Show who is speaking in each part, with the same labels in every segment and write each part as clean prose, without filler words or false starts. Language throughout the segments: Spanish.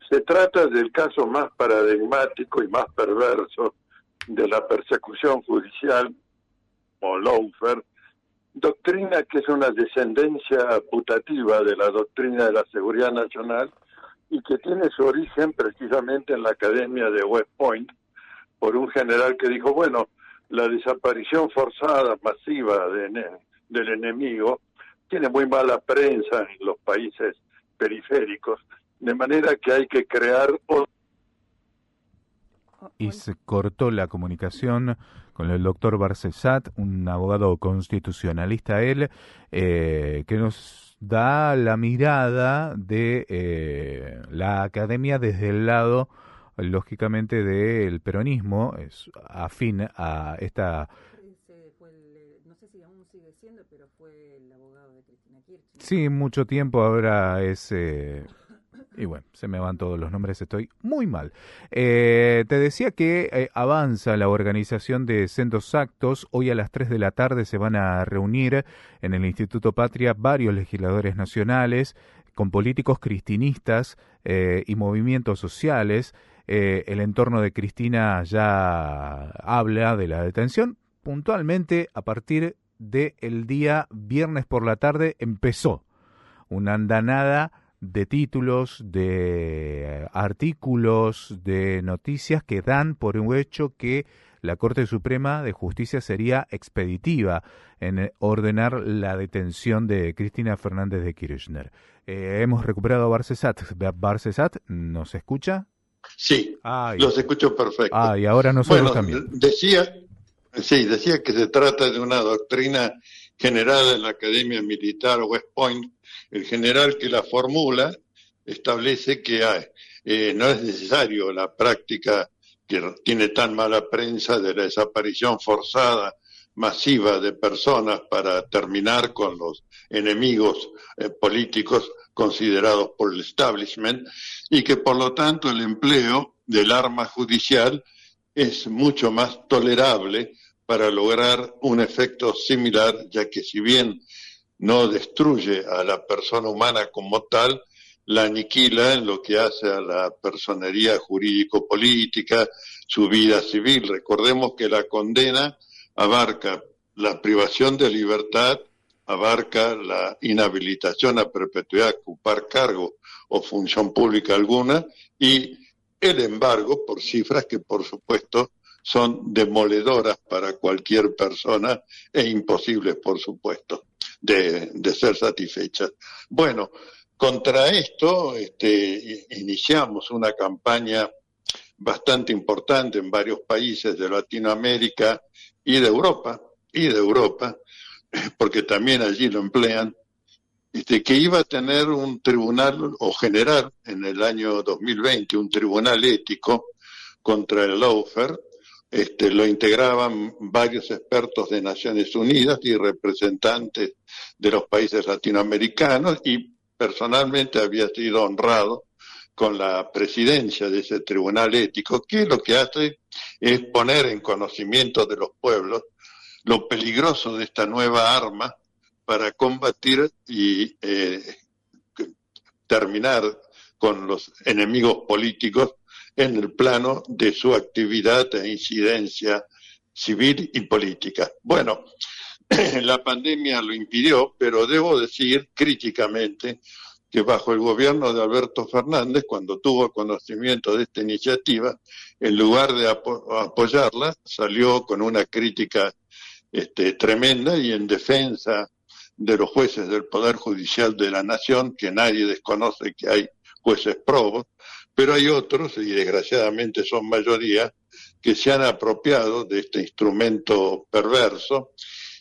Speaker 1: Se trata del caso más paradigmático y más perverso de la persecución judicial o lawfare, doctrina que es una descendencia putativa de la doctrina de la seguridad nacional y que tiene su origen precisamente en la Academia de West Point, por un general que dijo, bueno, la desaparición forzada, masiva del enemigo, tiene muy mala prensa en los países periféricos, de manera que hay que crear...
Speaker 2: Y se cortó la comunicación con el doctor Barcesat, un abogado constitucionalista él, que nos da la mirada de la academia desde el lado, lógicamente, del peronismo, es afín a esta...
Speaker 3: No sé si aún sigue siendo, pero fue el abogado de Cristina Kirchner.
Speaker 2: Sí, mucho tiempo ahora es... Y bueno, se me van todos los nombres, estoy muy mal. Te decía que avanza la organización de sendos actos. Hoy a las 3 de la tarde se van a reunir en el Instituto Patria varios legisladores nacionales con políticos cristinistas y movimientos sociales. El entorno de Cristina ya habla de la detención. Puntualmente, a partir del día viernes por la tarde empezó una andanada de títulos, de artículos, de noticias que dan por un hecho que la Corte Suprema de Justicia sería expeditiva en ordenar la detención de Cristina Fernández de Kirchner. Hemos recuperado a Barcesat. ¿Barcesat nos escucha?
Speaker 1: Sí, los escucho perfecto.
Speaker 2: Y ahora nosotros también.
Speaker 1: Decía que se trata de una doctrina generada en la Academia Militar West Point. El general que la formula establece que no es necesario la práctica que tiene tan mala prensa de la desaparición forzada masiva de personas para terminar con los enemigos políticos considerados por el establishment, y que por lo tanto el empleo del arma judicial es mucho más tolerable para lograr un efecto similar, ya que si bien no destruye a la persona humana como tal, la aniquila en lo que hace a la personería jurídico-política, su vida civil. Recordemos que la condena abarca la privación de libertad, abarca la inhabilitación a perpetuidad de ocupar cargo o función pública alguna, y el embargo por cifras que por supuesto son demoledoras para cualquier persona e imposibles por supuesto de ser satisfechas. Bueno, contra esto iniciamos una campaña bastante importante en varios países de Latinoamérica y de Europa, porque también allí lo emplean, que iba a tener un tribunal, o generar en el año 2020, un tribunal ético contra el lawfare. Lo integraban varios expertos de Naciones Unidas y representantes de los países latinoamericanos, y personalmente había sido honrado con la presidencia de ese tribunal ético, que lo que hace es poner en conocimiento de los pueblos lo peligroso de esta nueva arma para combatir y terminar con los enemigos políticos en el plano de su actividad e incidencia civil y política. Bueno, la pandemia lo impidió, pero debo decir críticamente que bajo el gobierno de Alberto Fernández, cuando tuvo conocimiento de esta iniciativa, en lugar de apoyarla, salió con una crítica tremenda y en defensa de los jueces del Poder Judicial de la Nación, que nadie desconoce que hay jueces probos, pero hay otros, y desgraciadamente son mayoría, que se han apropiado de este instrumento perverso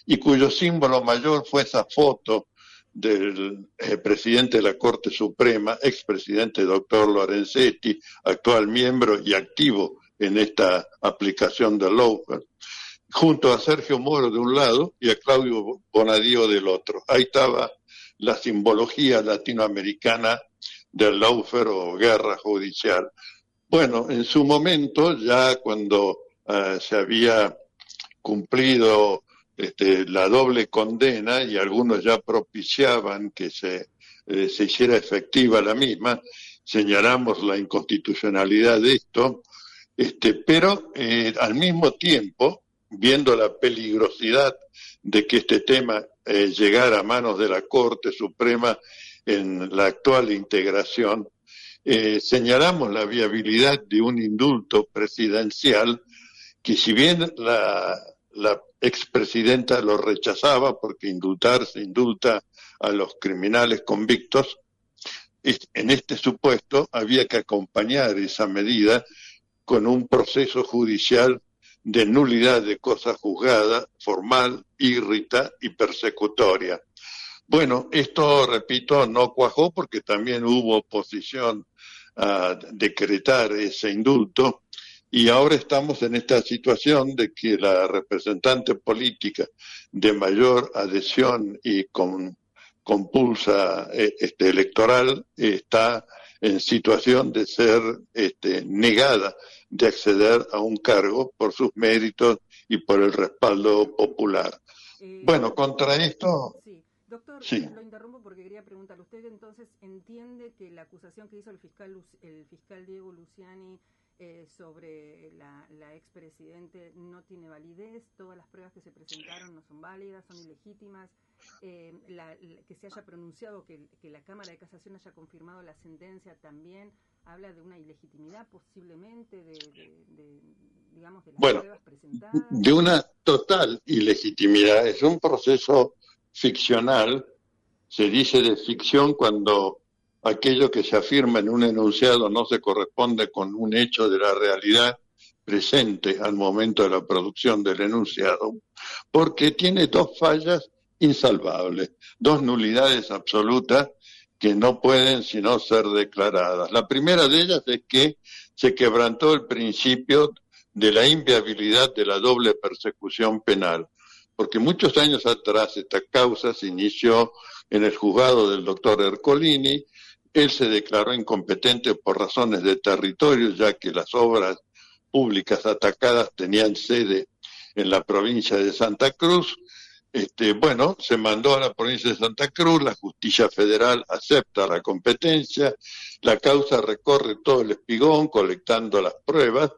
Speaker 1: y cuyo símbolo mayor fue esa foto del presidente de la Corte Suprema, expresidente doctor Lorenzetti, actual miembro y activo en esta aplicación del lawfare, junto a Sergio Moro de un lado y a Claudio Bonadío del otro. Ahí estaba la simbología latinoamericana del lawfare o guerra judicial. Bueno, en su momento, ya cuando se había cumplido la doble condena y algunos ya propiciaban que se hiciera efectiva la misma, señalamos la inconstitucionalidad de esto, pero al mismo tiempo, viendo la peligrosidad de que este tema llegara a manos de la Corte Suprema en la actual integración, señalamos la viabilidad de un indulto presidencial que, si bien la expresidenta lo rechazaba, porque indultar se indulta a los criminales convictos, en este supuesto había que acompañar esa medida con un proceso judicial de nulidad de cosa juzgada, formal, írrita y persecutoria. Bueno, esto, repito, no cuajó porque también hubo oposición a decretar ese indulto, y ahora estamos en esta situación de que la representante política de mayor adhesión y compulsa electoral está en situación de ser negada de acceder a un cargo por sus méritos y por el respaldo popular. Bueno, contra esto...
Speaker 3: Sí. Doctor,
Speaker 1: sí.
Speaker 3: Lo interrumpo porque quería preguntarle, ¿usted entonces entiende que la acusación que hizo el fiscal Diego Luciani sobre la expresidente no tiene validez? ¿Todas las pruebas que se presentaron no son válidas, son ilegítimas? Que se haya pronunciado, que la Cámara de Casación haya confirmado la sentencia, también habla de una ilegitimidad posiblemente digamos, de las pruebas presentadas.
Speaker 1: De una total ilegitimidad. Es un proceso ficcional. Se dice de ficción cuando aquello que se afirma en un enunciado no se corresponde con un hecho de la realidad presente al momento de la producción del enunciado, porque tiene dos fallas insalvables, dos nulidades absolutas que no pueden sino ser declaradas. La primera de ellas es que se quebrantó el principio de la inviabilidad de la doble persecución penal, porque muchos años atrás esta causa se inició en el juzgado del doctor Ercolini. Él se declaró incompetente por razones de territorio, ya que las obras públicas atacadas tenían sede en la provincia de Santa Cruz. Se mandó a la provincia de Santa Cruz, la justicia federal acepta la competencia, la causa recorre todo el espigón colectando las pruebas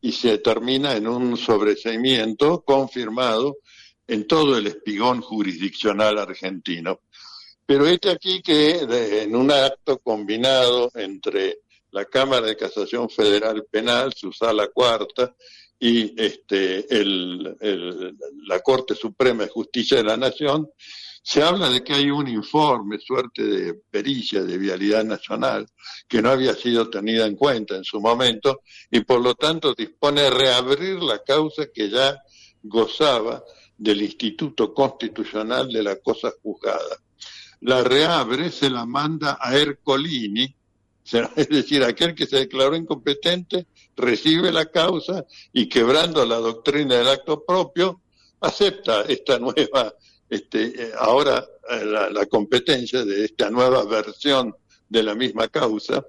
Speaker 1: y se termina en un sobreseimiento confirmado en todo el espigón jurisdiccional argentino. Pero aquí que en un acto combinado entre la Cámara de Casación Federal Penal, su sala cuarta, y la Corte Suprema de Justicia de la Nación, se habla de que hay un informe, suerte de pericia de vialidad nacional, que no había sido tenida en cuenta en su momento, y por lo tanto dispone de reabrir la causa que ya gozaba del Instituto Constitucional de la Cosa Juzgada. La reabre, se la manda a Ercolini, es decir, aquel que se declaró incompetente recibe la causa y, quebrando la doctrina del acto propio, acepta esta nueva, ahora la competencia de esta nueva versión de la misma causa,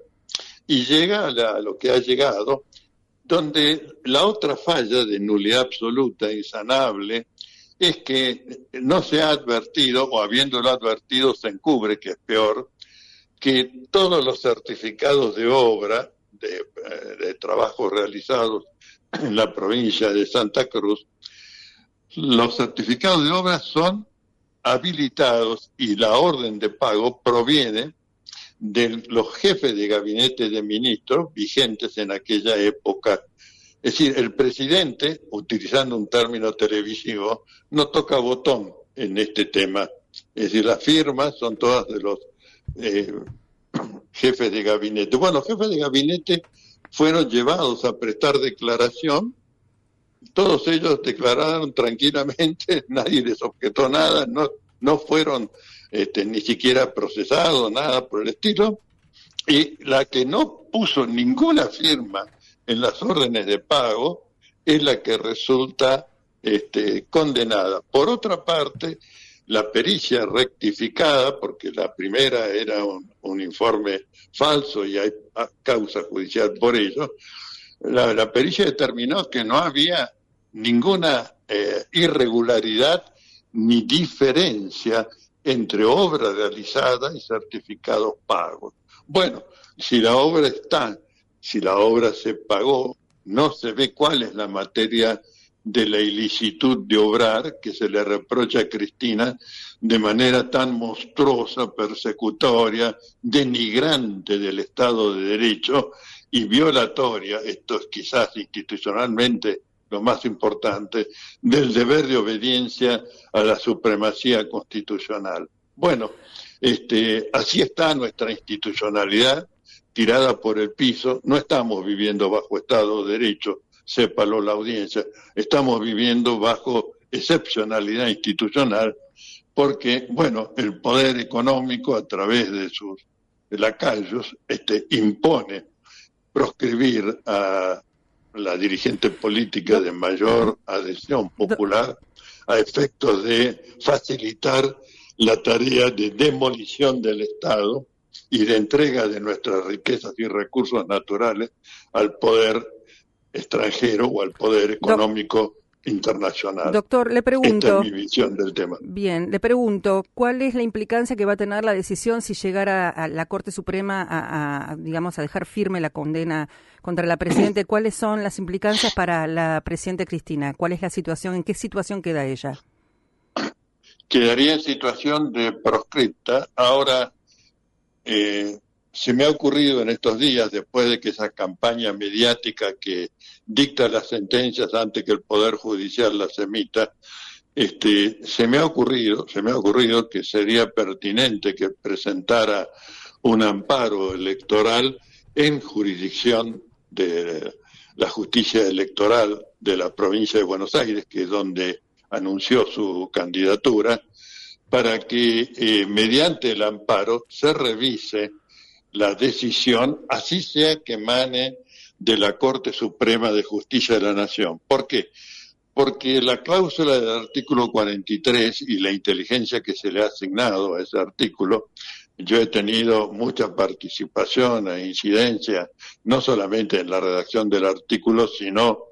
Speaker 1: y llega a lo que ha llegado, donde la otra falla de nulidad absoluta, insanable, es que no se ha advertido, o habiéndolo advertido se encubre, que es peor, que todos los certificados de obra, de trabajos realizados en la provincia de Santa Cruz, los certificados de obra son habilitados y la orden de pago proviene de los jefes de gabinete de ministros vigentes en aquella época. Es decir, el presidente, utilizando un término televisivo, no toca botón en este tema. Es decir, las firmas son todas de los jefes de gabinete. Bueno, los jefes de gabinete fueron llevados a prestar declaración, todos ellos declararon tranquilamente, nadie les objetó nada, no fueron ni siquiera procesados, nada por el estilo, y la que no puso ninguna firma en las órdenes de pago es la que resulta condenada. Por otra parte, la pericia rectificada, porque la primera era un informe falso y hay causa judicial por ello, la pericia determinó que no había ninguna irregularidad ni diferencia entre obra realizada y certificados pagos. Bueno, si la obra está, si la obra se pagó, no se ve cuál es la materia de la ilicitud de obrar que se le reprocha a Cristina de manera tan monstruosa, persecutoria, denigrante del Estado de Derecho y violatoria, esto es quizás institucionalmente lo más importante, del deber de obediencia a la supremacía constitucional. Bueno, así está nuestra institucionalidad tirada por el piso. No estamos viviendo bajo Estado de Derecho, sépalo la audiencia, estamos viviendo bajo excepcionalidad institucional porque, bueno, el poder económico a través de sus lacayos impone proscribir a la dirigente política de mayor adhesión popular a efectos de facilitar la tarea de demolición del Estado y de entrega de nuestras riquezas y recursos naturales al poder extranjero o al poder económico internacional.
Speaker 3: Doctor, le pregunto...
Speaker 1: Esta es mi visión del tema.
Speaker 3: Bien, le pregunto, ¿cuál es la implicancia que va a tener la decisión si llegara a la Corte Suprema digamos, a dejar firme la condena contra la Presidenta? ¿Cuáles son las implicancias para la Presidenta Cristina? ¿Cuál es la situación? ¿En qué situación queda ella?
Speaker 1: Quedaría en situación de proscripta. Ahora, se me ha ocurrido en estos días, después de que esa campaña mediática que dicta las sentencias antes que el Poder Judicial las emita, se me ha ocurrido que sería pertinente que presentara un amparo electoral en jurisdicción de la justicia electoral de la provincia de Buenos Aires, que es donde anunció su candidatura, para que mediante el amparo se revise la decisión, así sea que emane de la Corte Suprema de Justicia de la Nación. ¿Por qué? Porque la cláusula del artículo 43 y la inteligencia que se le ha asignado a ese artículo, yo he tenido mucha participación e incidencia, no solamente en la redacción del artículo, sino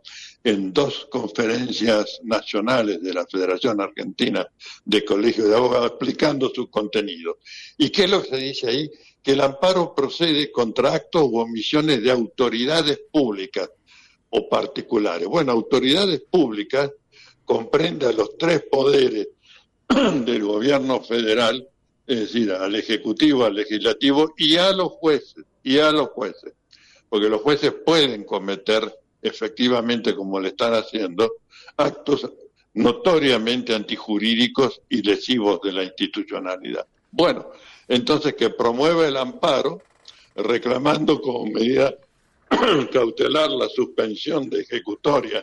Speaker 1: en 2 conferencias nacionales de la Federación Argentina de Colegios de Abogados explicando su contenido. ¿Y qué es lo que se dice ahí? Que el amparo procede contra actos u omisiones de autoridades públicas o particulares. Bueno, autoridades públicas comprende a los 3 poderes del gobierno federal, es decir, al Ejecutivo, al Legislativo y a los jueces, porque los jueces pueden cometer efectivamente, como le están haciendo, actos notoriamente antijurídicos y lesivos de la institucionalidad. Bueno, entonces que promueva el amparo, reclamando como medida cautelar la suspensión de ejecutoria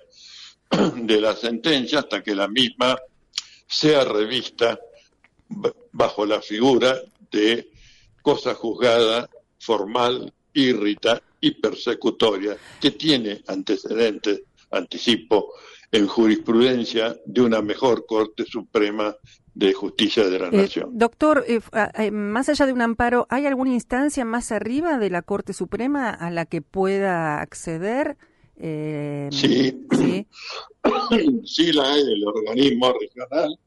Speaker 1: de la sentencia hasta que la misma sea revista bajo la figura de cosa juzgada, formal, y persecutoria, que tiene antecedentes, anticipo, en jurisprudencia de una mejor Corte Suprema de Justicia de la Nación.
Speaker 3: Doctor, más allá de un amparo, ¿hay alguna instancia más arriba de la Corte Suprema a la que pueda acceder?
Speaker 1: Sí,
Speaker 3: sí,
Speaker 1: sí la hay, el organismo regional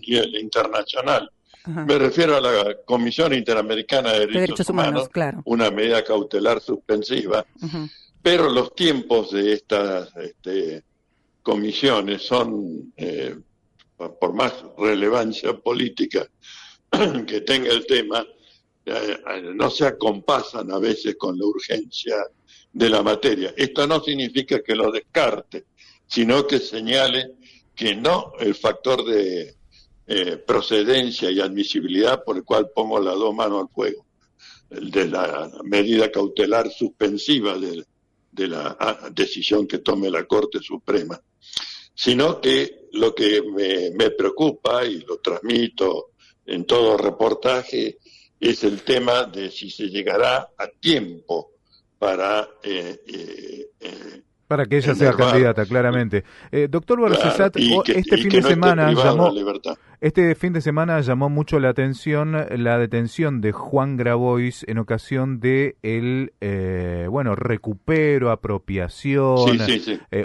Speaker 1: y el internacional.
Speaker 3: Ajá.
Speaker 1: Me refiero a la Comisión Interamericana de Derechos Humanos,
Speaker 3: claro.
Speaker 1: Una medida cautelar suspensiva,
Speaker 3: Uh-huh.
Speaker 1: pero los tiempos de estas comisiones son, por más relevancia política que tenga el tema, no se acompasan a veces con la urgencia de la materia. Esto no significa que lo descarte, sino que señale que no el factor de procedencia y admisibilidad por el cual pongo las 2 manos al fuego, el de la medida cautelar suspensiva de la decisión que tome la Corte Suprema, sino que lo que me preocupa, y lo transmito en todo reportaje, es el tema de si se llegará a tiempo para
Speaker 2: que ella sea candidata, claramente. Doctor Barcesat, este fin de semana llamó mucho la atención la detención de Juan Grabois en ocasión de el recupero, apropiación,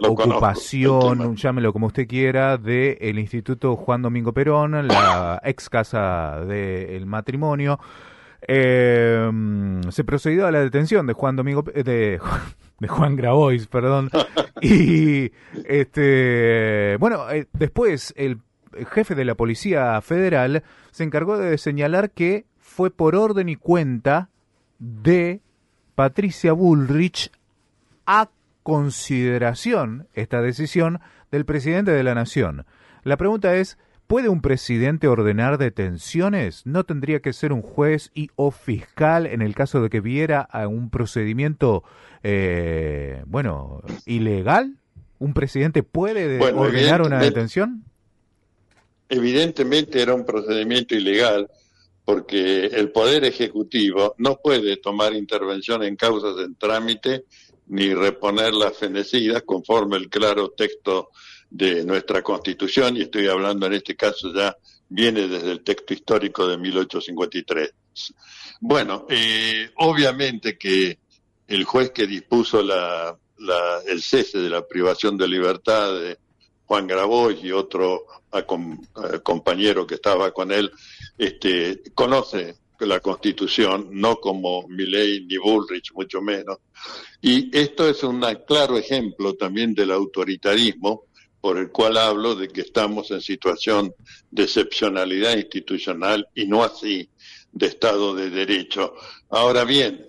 Speaker 2: ocupación, llámelo como usted quiera, del Instituto Juan Domingo Perón, la ex casa del matrimonio. Se procedió a la detención de Juan Domingo, de Juan Grabois, perdón. Y después el jefe de la Policía Federal se encargó de señalar que fue por orden y cuenta de Patricia Bullrich, a consideración esta decisión del presidente de la Nación. La pregunta es, ¿puede un presidente ordenar detenciones? ¿No tendría que ser un juez o fiscal en el caso de que viera a un procedimiento, ilegal? ¿Un presidente puede ordenar una detención?
Speaker 1: Evidentemente era un procedimiento ilegal, porque el Poder Ejecutivo no puede tomar intervención en causas en trámite ni reponer las fenecidas conforme el claro texto de nuestra Constitución, y estoy hablando en este caso ya viene desde el texto histórico de 1853. Bueno, obviamente que el juez que dispuso el cese de la privación de libertad de Juan Grabois y otro compañero que estaba con él, conoce la Constitución, no como Milei ni Bullrich, mucho menos. Y esto es un claro ejemplo también del autoritarismo, por el cual hablo de que estamos en situación de excepcionalidad institucional y no así de Estado de Derecho. Ahora bien,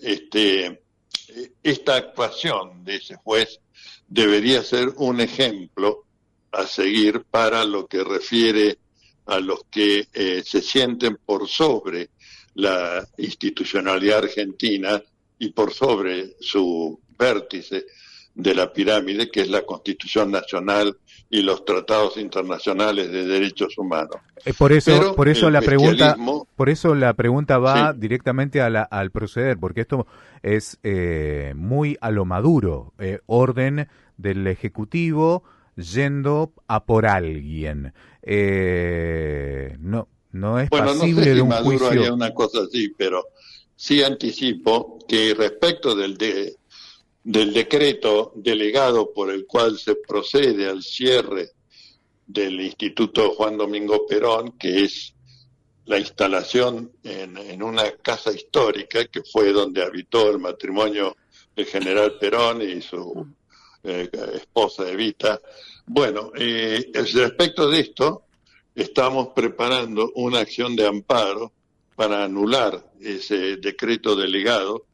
Speaker 1: esta actuación de ese juez debería ser un ejemplo a seguir para lo que refiere a los que se sienten por sobre la institucionalidad argentina y por sobre su vértice de la pirámide, que es la Constitución Nacional y los tratados internacionales de derechos humanos.
Speaker 2: Por eso la pregunta va directamente al proceder, porque esto es muy a lo Maduro, orden del Ejecutivo yendo a por alguien. No es pasible
Speaker 1: no sé
Speaker 2: de
Speaker 1: si
Speaker 2: un
Speaker 1: Maduro
Speaker 2: juicio.
Speaker 1: haría una cosa así, pero sí anticipo que respecto del decreto delegado por el cual se procede al cierre del Instituto Juan Domingo Perón, que es la instalación en una casa histórica que fue donde habitó el matrimonio del general Perón y su esposa Evita. Bueno, respecto de esto, estamos preparando una acción de amparo para anular ese decreto delegado,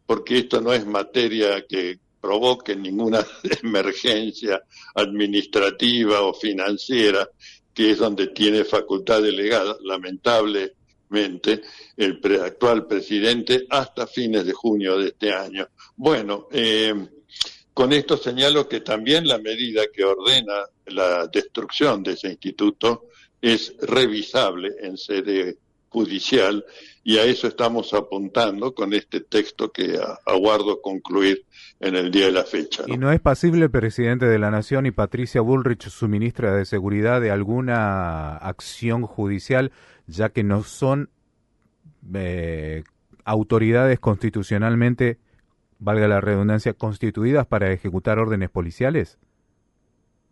Speaker 1: porque esto no es materia que provoque ninguna emergencia administrativa o financiera, que es donde tiene facultad delegada, lamentablemente, el actual presidente hasta fines de junio de este año. Bueno, con esto señalo que también la medida que ordena la destrucción de ese instituto es revisable en sede judicial, y a eso estamos apuntando con este texto que aguardo concluir en el día de la fecha, ¿no?
Speaker 2: ¿Y no es pasible el presidente de la Nación y Patricia Bullrich, su ministra de Seguridad, de alguna acción judicial, ya que no son autoridades constitucionalmente, valga la redundancia, constituidas para ejecutar órdenes policiales?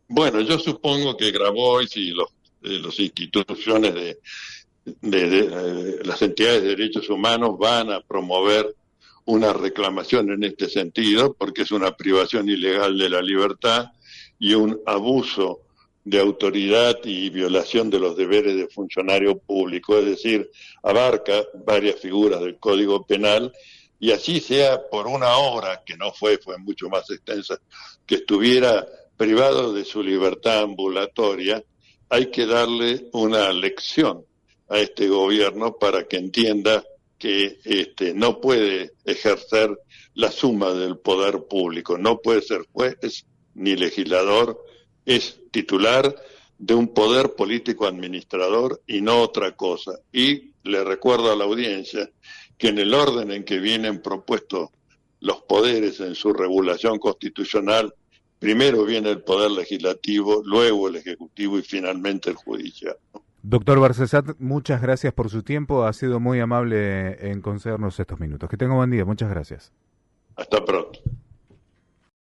Speaker 1: Bueno, yo supongo que Grabois y las instituciones de las entidades de derechos humanos van a promover una reclamación en este sentido, porque es una privación ilegal de la libertad y un abuso de autoridad y violación de los deberes de funcionario público, es decir, abarca varias figuras del Código Penal, y así sea por una hora, que no fue mucho más extensa, que estuviera privado de su libertad ambulatoria, hay que darle una lección a este gobierno para que entienda que no puede ejercer la suma del poder público, no puede ser juez ni legislador, es titular de un poder político administrador y no otra cosa. Y le recuerdo a la audiencia que en el orden en que vienen propuestos los poderes en su regulación constitucional, primero viene el poder legislativo, luego el ejecutivo y finalmente el judicial.
Speaker 2: Doctor Barcesat, muchas gracias por su tiempo, ha sido muy amable en concedernos estos minutos. Que tenga buen día, muchas gracias.
Speaker 1: Hasta pronto.